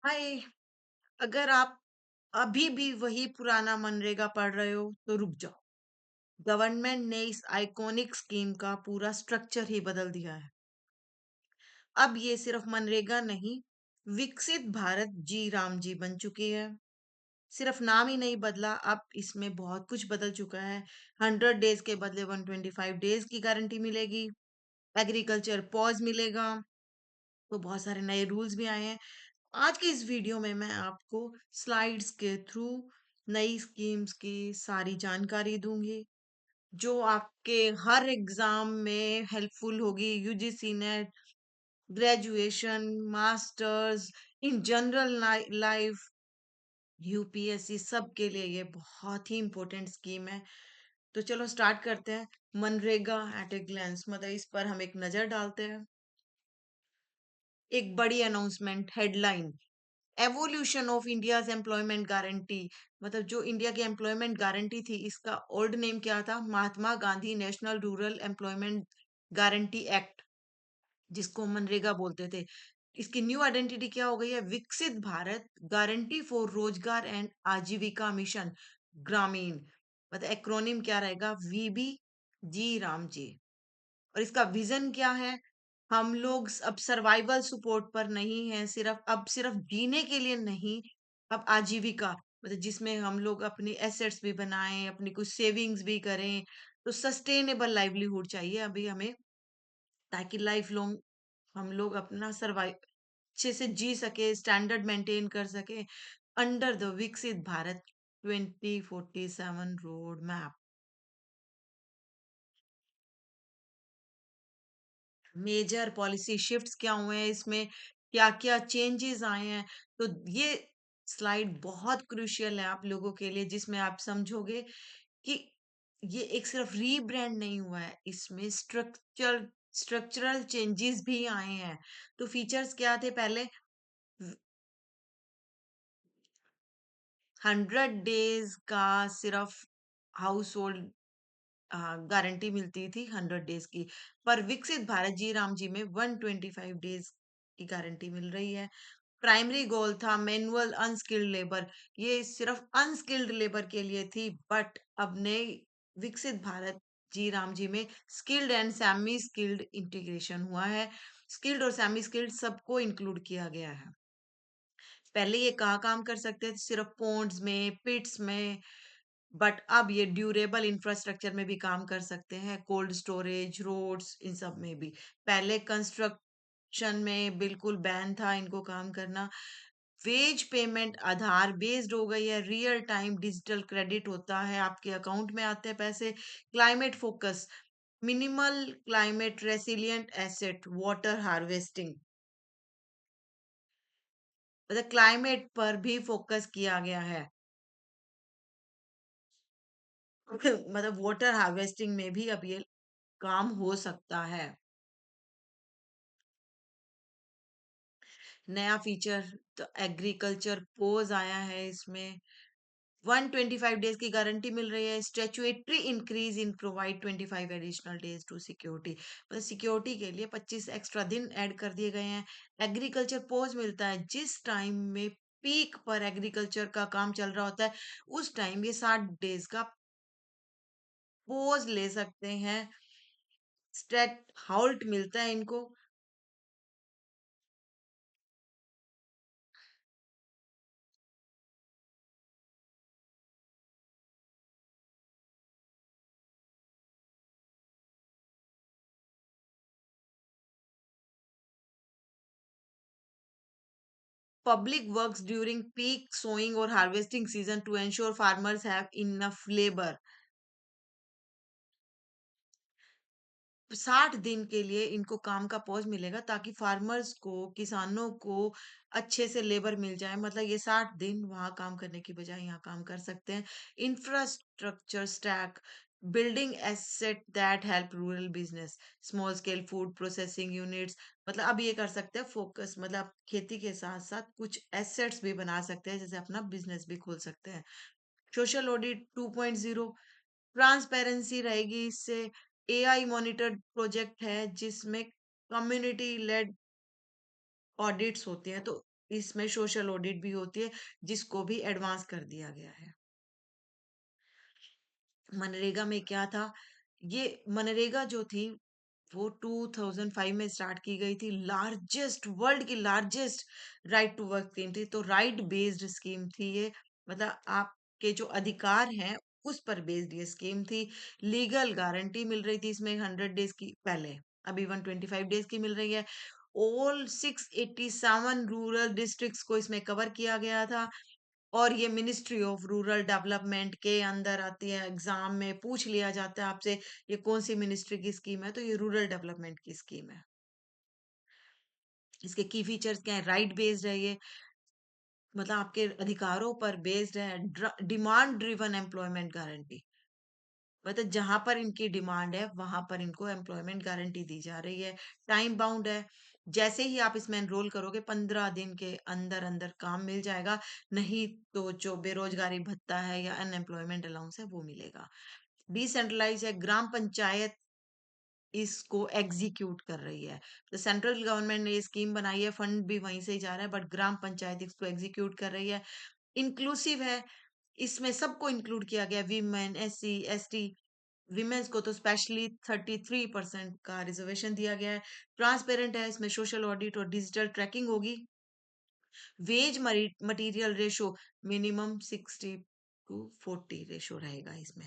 हाय। अगर आप अभी भी वही पुराना मनरेगा पढ़ रहे हो तो रुक जाओ। गवर्नमेंट ने इस आइकॉनिक स्कीम का पूरा स्ट्रक्चर ही बदल दिया है। अब ये सिर्फ मनरेगा नहीं, विकसित भारत जी राम जी बन चुकी है। सिर्फ नाम ही नहीं बदला, अब इसमें बहुत कुछ बदल चुका है। 100 डेज के बदले 125 डेज की गारंटी मिलेगी। एग्रीकल्चर पॉज मिलेगा। तो बहुत सारे नए रूल्स भी आए हैं। आज की इस वीडियो में मैं आपको स्लाइड्स के थ्रू नई स्कीम्स की सारी जानकारी दूंगी, जो आपके हर एग्जाम में हेल्पफुल होगी। UGC net, graduation, masters, in general life, UPSC सब के लिए ये बहुत ही इंपॉर्टेंट स्कीम है। तो चलो स्टार्ट करते हैं। मनरेगा एट ए ग्लैंस, मतलब इस पर हम एक नजर डालते हैं। एक बड़ी announcement headline, evolution of India's employment guarantee. मतलब जो इंडिया की एम्प्लॉयमेंट गारंटी थी, इसका ओल्ड नेम क्या था? Mahatma Gandhi national rural employment guarantee act, जिसको मनरेगा बोलते थे। इसकी न्यू आइडेंटिटी क्या हो गई है? विकसित भारत गारंटी फॉर रोजगार एंड आजीविका मिशन ग्रामीण। मतलब एक्रोनिम क्या रहेगा? वीबी जी राम जी। और इसका विजन क्या है? हम लोग अब सर्वाइवल सपोर्ट पर नहीं है, सिर्फ जीने के लिए नहीं, अब आजीविका, मतलब जिसमें हम लोग अपनी एसेट्स भी बनाएं, अपनी कुछ सेविंग्स भी करें। तो सस्टेनेबल लाइवलीहुड चाहिए अभी हमें, ताकि लाइफ लॉन्ग हम लोग अपना सर्वाइव अच्छे से जी सके, स्टैंडर्ड मेंटेन कर सके under the Viksit Bharat 2047 road map. Major policy shifts क्या हुए हैं इसमें, क्या क्या चेंजेस आए हैं। तो ये स्लाइड बहुत क्रूशियल है आप लोगों के लिए, जिसमें आप समझोगे कि ये एक सिर्फ रीब्रांड नहीं हुआ है, इसमें स्ट्रक्चरल चेंजेस भी आए हैं। तो फीचर्स क्या थे? पहले 100 डेज का सिर्फ हाउस होल्ड गारंटी मिलती थी 100 डेज की, पर विकसित भारत जी राम जी में 125 डेज की गारंटी मिल रही है। प्राइमरी गोल था मैनुअल अनस्किल्ड लेबर, ये सिर्फ अनस्किल्ड लेबर के लिए थी, बट अब नए विकसित भारत जी राम जी में skilled and semi skilled integration हुआ है। स्किल्ड और सेमी स्किल्ड सबको इंक्लूड किया गया है। पहले ये कहाँ काम कर सकते थे? सिर्फ पोन्ड्स में, पिट्स में, बट अब ये ड्यूरेबल इंफ्रास्ट्रक्चर में भी काम कर सकते हैं, कोल्ड स्टोरेज, रोड्स, इन सब में भी। पहले कंस्ट्रक्शन में बिल्कुल बैन था इनको काम करना। वेज पेमेंट आधार बेस्ड हो गई है, रियल टाइम डिजिटल क्रेडिट होता है, आपके अकाउंट में आते हैं पैसे। Climate focus, minimal climate resilient asset, water harvesting, मतलब क्लाइमेट पर भी फोकस किया गया है। मतलब वाटर हार्वेस्टिंग में भी अब ये काम हो सकता है। नया फीचर, तो एग्रीकल्चर पोज आया है इसमें। 125 डेज की गारंटी मिल रही है। Statutory increase in provide 25 additional days to security, मतलब सिक्योरिटी के लिए 25 एक्स्ट्रा दिन ऐड कर दिए गए हैं। एग्रीकल्चर पोज मिलता है जिस टाइम में पीक पर एग्रीकल्चर का काम चल रहा होता है, उस टाइम ये 60 डेज का पोज ले सकते हैं। स्टेट हाउल्ट मिलता है इनको। Public works during peak sowing or harvesting season to ensure farmers have enough labor। 60 दिन के लिए इनको काम का पॉज मिलेगा, ताकि फार्मर्स को, किसानों को अच्छे से लेबर मिल जाए। मतलब ये 60 दिन वहां काम करने की बजाय यहाँ काम कर सकते हैं। Infrastructure stack, building asset that help rural business, small scale food processing units. मतलब अब ये कर सकते हैं फोकस, मतलब आप खेती के साथ साथ कुछ एसेट्स भी बना सकते हैं, जैसे अपना बिजनेस भी खोल सकते हैं। सोशल ऑडिट 2.0, ट्रांसपेरेंसी रहेगी इससे। एआई मॉनिटर्ड प्रोजेक्ट है जिसमें कम्युनिटी लेड ऑडिट्स होते हैं, तो इसमें सोशल ऑडिट भी होती है, जिसको भी एडवांस कर दिया गया है। मनरेगा में क्या था? ये मनरेगा जो थी वो 2005 में स्टार्ट की गई थी। लार्जेस्ट, वर्ल्ड की largest right to work scheme थी। तो राइट बेस्ड स्कीम थी ये। मतलब आपके जो अधिकार हैं उस पर बेस्ड ये स्कीम थी। लीगल गारंटी मिल रही थी इसमें 100 डेज की पहले, अभी 125 डेज की मिल रही है। ऑल 687 रूरल डिस्ट्रिक्ट्स को इसमें कवर किया गया था। और ये मिनिस्ट्री ऑफ रूरल डेवलपमेंट के अंदर आती है। एग्जाम में पूछ लिया जाता है आपसे, ये कौन सी मिनिस्ट्री की स्कीम है? तो ये रूरल डेवलपमेंट की स्कीम है। इसके की फीचर्स क्या है? राइट बेस्ड है ये, मतलब आपके अधिकारों पर बेस्ड है। डिमांड ड्रिवन एम्प्लॉयमेंट गारंटी, मतलब जहां पर इनकी डिमांड है वहां पर इनको एम्प्लॉयमेंट गारंटी दी जा रही है। टाइम बाउंड है। जैसे ही आप इसमें एनरोल करोगे 15 दिन के अंदर अंदर काम मिल जाएगा। नहीं तो जो बेरोजगारी भत्ता है या अनएम्प्लॉयमेंट अलाउंस है वो मिलेगा। डिसेंट्रलाइज है, ग्राम पंचायत इसको एग्जीक्यूट कर रही है। तो सेंट्रल गवर्नमेंट ने ये स्कीम बनाई है, फंड भी वहीं से ही जा रहा है, बट ग्राम पंचायत इसको एग्जीक्यूट कर रही है। इंक्लूसिव है, इसमें सबको इंक्लूड किया गया, वीमेन, एससी, एसटी। विमेंस को तो स्पेशली 33% का रिजर्वेशन दिया गया है। ट्रांसपेरेंट है, इसमें सोशल ऑडिट और डिजिटल ट्रैकिंग होगी। Wage material ratio minimum 60:40 ratio रहेगा इसमें।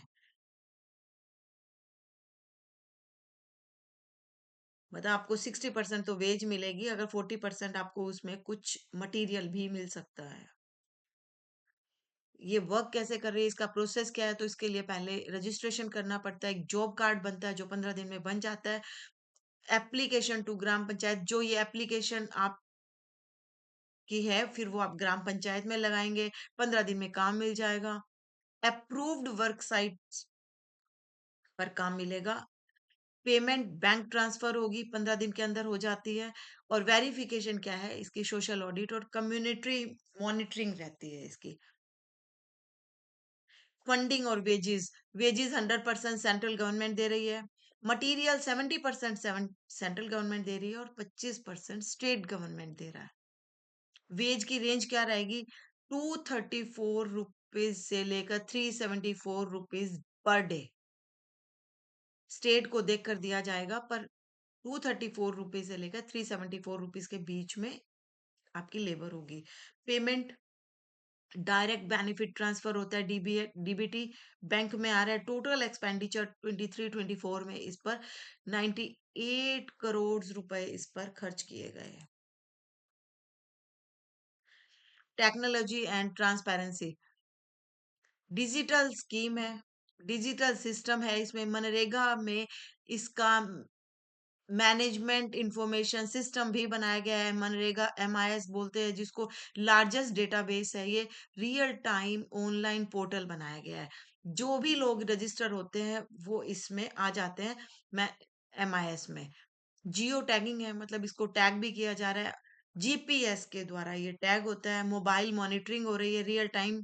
मतलब आपको 60% तो वेज मिलेगी, अगर 40% आपको उसमें कुछ मटेरियल भी मिल सकता है। ये वर्क कैसे कर रही है, इसका प्रोसेस क्या है? तो इसके लिए पहले रजिस्ट्रेशन करना पड़ता है, एक जॉब कार्ड बनता है जो 15 दिन में बन जाता है। एप्लीकेशन टू ग्राम पंचायत, जो ये एप्लीकेशन आप की है फिर वो आप ग्राम पंचायत में लगाएंगे, 15 दिन में काम मिल जाएगा। अप्रूव्ड वर्क साइट पर काम मिलेगा। पेमेंट बैंक ट्रांसफर होगी, 15 दिन के अंदर हो जाती है। और वेरिफिकेशन क्या है इसकी? सोशल ऑडिट और कम्युनिटी मॉनिटरिंग रहती है इसकी। फंडिंग और वेजेस, वेजेस 100% सेंट्रल गवर्नमेंट दे रही है। मटेरियल 70% सेंट्रल गवर्नमेंट दे रही है और 25% स्टेट गवर्नमेंट दे रहा है। वेज की रेंज क्या रहेगी? 234 रुपीज से लेकर 374 रुपीज पर डे। स्टेट को देखकर दिया जाएगा, पर 234 रुपीज से लेकर 374 रुपीज के बीच में आपकी लेबर होगी। पेमेंट डायरेक्ट बेनिफिट ट्रांसफर होता है, डीबीटी बैंक में आ रहा है। टोटल एक्सपेंडिचर 23-24 में इस पर 98 करोड़ रुपए इस पर खर्च किए गए हैं। Technology and transparency, digital scheme है, डिजिटल सिस्टम है इसमें। मनरेगा में इसका मैनेजमेंट इंफॉर्मेशन सिस्टम भी बनाया गया है। मनरेगा एमआईएस बोलते हैं जिसको, लार्जेस्ट डेटाबेस है ये। रियल टाइम ऑनलाइन पोर्टल बनाया गया है। जो भी लोग रजिस्टर होते हैं वो इसमें आ जाते हैं। मैं एमआईएस में जियो टैगिंग है, मतलब इसको टैग भी किया जा रहा है। जीपीएस के द्वारा ये टैग होता है। मोबाइल मॉनिटरिंग हो रही है रियल टाइम,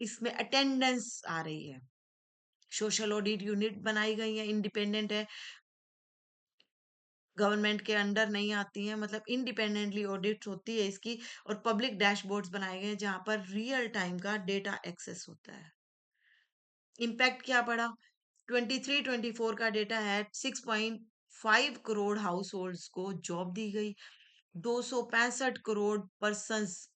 इसमें अटेंडेंस आ रही है। सोशल ऑडिट यूनिट बनाई गई है, इंडिपेंडेंट है, गवर्नमेंट के अंडर नहीं आती है, मतलब इंडिपेंडेंटली ऑडिट होती है इसकी। और पब्लिक डैशबोर्ड्स बनाए गए हैं जहां पर रियल टाइम का डेटा एक्सेस होता है। इम्पैक्ट क्या पड़ा? 23-24 का डेटा है, 6.5 करोड़ हाउस होल्ड्स को जॉब दी गई। 265 करोड़ पर्सन्स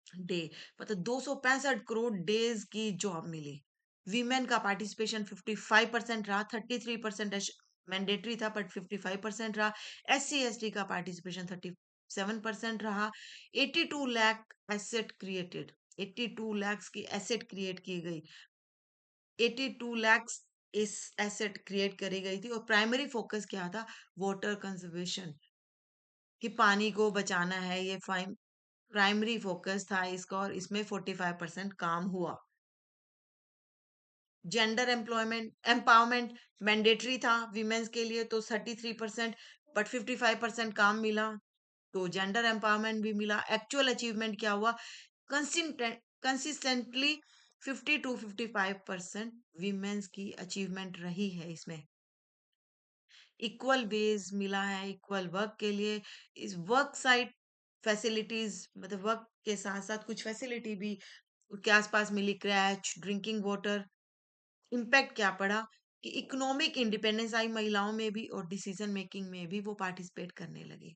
डे, मतलब 265 करोड़ डेज की जॉब मिली। वीमेन का पार्टिसिपेशन 55% रहा, 33% मैंडेटरी था बट 55% रहा। एससी एसटी का पार्टिसिपेशन 37% रहा। 82 लाख एसेट क्रिएटेड, 82 लाख की एसेट क्रिएट की गई। 82 लाख इस एसेट क्रिएट करी गई थी। और प्राइमरी फोकस क्या था? वाटर कंजर्वेशन, कि पानी को बचाना है, ये प्राइमरी फोकस था इसका। और इसमें 45% काम हुआ। जेंडर एम्प्लॉयमेंट एम्पावरमेंट मैंडेटरी था विमेन्स के लिए, तो 33%, बट 55% काम मिला, तो जेंडर एम्पावरमेंट भी मिला। एक्चुअल अचीवमेंट क्या हुआ? कंसिस्टेंटली 50-55% विमेन्स की अचीवमेंट रही है इसमें। इक्वल वेज मिला है इक्वल वर्क के लिए। इस वर्क साइट फैसिलिटीज मतलब वर्क के साथ साथ कुछ फैसिलिटी भी उसके आसपास मिली, क्रैच, ड्रिंकिंग वाटर। इम्पैक्ट क्या पड़ा कि इकोनॉमिक इंडिपेंडेंस आई महिलाओं में भी और डिसीजन मेकिंग में भी वो पार्टिसिपेट करने लगी।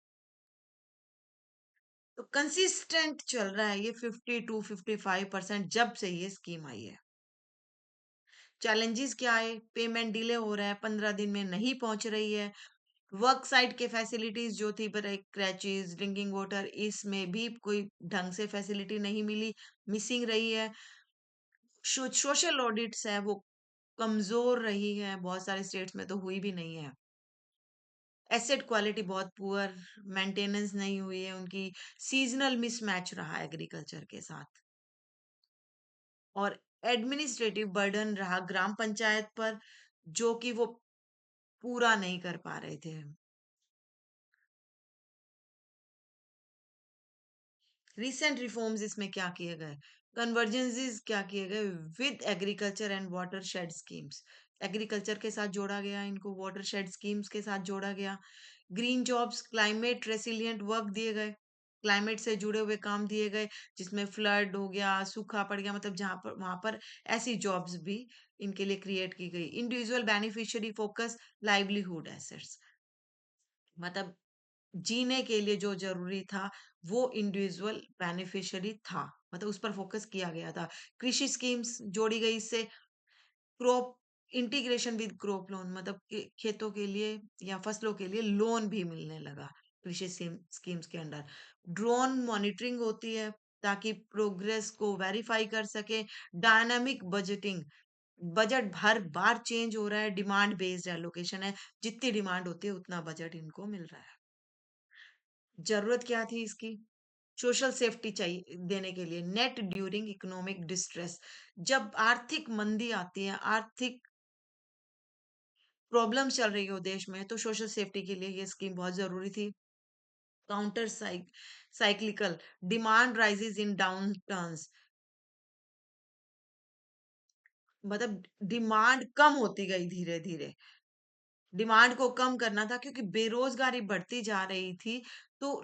तो कंसिस्टेंट चल रहा है ये 50 to 55% जब से ये स्कीम आई है। चैलेंजेस क्या है? पेमेंट डिले हो रहा है, 15 दिन में नहीं पहुंच रही है। वर्क साइट के फैसिलिटीज जो थी पर क्रैचेस, ड्रिंकिंग वाटर, इसमें भी कोई ढंग से फैसिलिटी नहीं मिली, मिसिंग रही है। सोशल ऑडिट्स है वो कमजोर रही है, बहुत सारे स्टेट्स में तो हुई भी नहीं है। एसेट क्वालिटी बहुत पुअर, मेंटेनेंस नहीं हुई है उनकी, सीजनल मिसमैच रहा एग्रीकल्चर के साथ, और एडमिनिस्ट्रेटिव बर्डन रहा ग्राम पंचायत पर, जो कि वो पूरा नहीं कर पा रहे थे। रिसेंट रिफॉर्म्स इसमें क्या किए गए? कन्वर्जेंसेस क्या किए गए? With agriculture and watershed schemes, agriculture के साथ जोड़ा गया, इनको वाटरशेड स्कीम्स के साथ जोड़ा गया। ग्रीन जॉब्स, क्लाइमेट रेसिलिएंट वर्क दिए गए, क्लाइमेट से जुड़े हुए काम दिए गए, जिसमें फ्लड हो गया, सूखा पड़ गया, मतलब जहां पर वहां पर ऐसी जॉब्स भी इनके लिए क्रिएट की गई। Individual beneficiary focus, livelihood assets, मतलब जीने के लिए जो ज़रूरी था, वो इंडिविजुअल बेनिफिशियरी था, मतलब उस पर फ़ोकस किया गया था। कृषि स्कीम्स जोड़ी गई इससे, crop integration with crop loan, मतलब खेतों के लिए या फसलों के लिए लोन भी मिलने लगा कृषि स्कीम्स के अंडर। ड्रोन मॉनिटरिंग होती है ताकि प्रोग्रेस को वेरीफाई कर सके। डायनामिक बजटिंग, बजट हर बार चेंज हो रहा है, डिमांड बेस्ड एलोकेशन है, जितनी डिमांड होती है उतना बजट इनको मिल रहा है। जरूरत क्या थी इसकी? सोशल सेफ्टी चाहिए देने के लिए, नेट ड्यूरिंग इकोनॉमिक डिस्ट्रेस, जब आर्थिक मंदी आती है, आर्थिक प्रॉब्लम चल रही हो देश में, तो सोशल सेफ्टी के लिए ये स्कीम बहुत जरूरी थी। Counter cyclical, demand rises in down turns, मतलब डिमांड कम होती गई धीरे धीरे, डिमांड को कम करना था क्योंकि बेरोजगारी बढ़ती जा रही थी। तो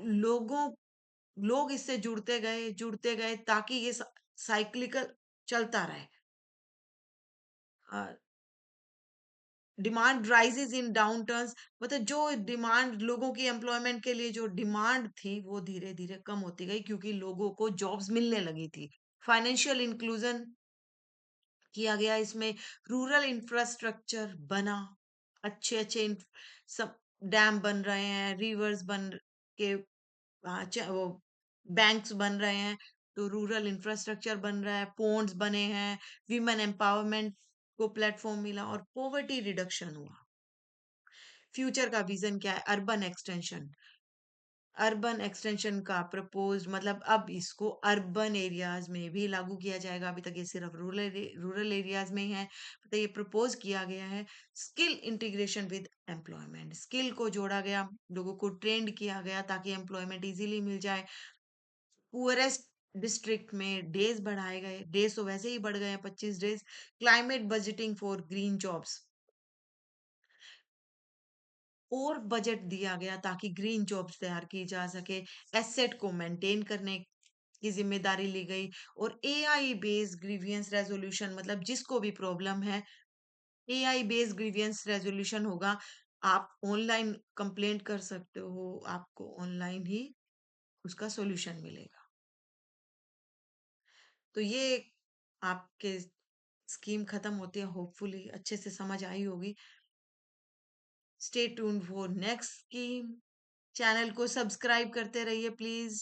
लोग इससे जुड़ते गए ताकि ये साइक्लिकल चलता रहे। Demand rises in down turns, मतलब जो डिमांड लोगों की एम्प्लॉयमेंट के लिए जो डिमांड थी वो धीरे धीरे कम होती गई क्योंकि लोगों को जॉब्स मिलने लगी थी। फाइनेंशियल इंक्लूजन किया गया इसमें, रूरल इंफ्रास्ट्रक्चर बना, अच्छे अच्छे सब डैम बन रहे हैं, रिवर्स बन के वो बैंक्स बन रहे हैं, तो रूरल इंफ्रास्ट्रक्चर बन रहा है, पोन्ड्स बने हैं, विमेन एम्पावरमेंट को प्लेटफॉर्म मिला और पॉवर्टी रिडक्शन हुआ। फ्यूचर का विजन क्या है? अर्बन एक्सटेंशन का प्रपोज, मतलब अब इसको अर्बन एरियाज में भी लागू किया जाएगा। अभी तक ये सिर्फ रूरल एरियाज में ही है, तो ये प्रपोज किया गया है। Skill integration with employment, skill को जोड़ा गया, लोगों को ट्रेंड किया गया ताकि एम्प्लॉयमेंट इजीली मिल जाए। पुअरेस्ट डिस्ट्रिक्ट में डेज बढ़ाए गए, डेज तो वैसे ही बढ़ गए हैं, 25 days. Climate budgeting for green jobs, और बजट दिया गया ताकि ग्रीन जॉब्स तैयार की जा सके। एसेट को मेंटेन करने की जिम्मेदारी ली गई, और एआई बेस्ड ग्रीवियंस रेजोल्यूशन, मतलब जिसको भी प्रॉब्लम है, एआई बेस्ड ग्रीवियंस रेजोल्यूशन होगा। आप ऑनलाइन कंप्लेंट कर सकते हो, आपको ऑनलाइन ही उसका सॉल्यूशन मिलेगा। तो ये आपके स्कीम खत्म होती है, होपफुली अच्छे से समझ आई होगी। Stay tuned for next scheme. Channel को सब्सक्राइब करते रहिए प्लीज।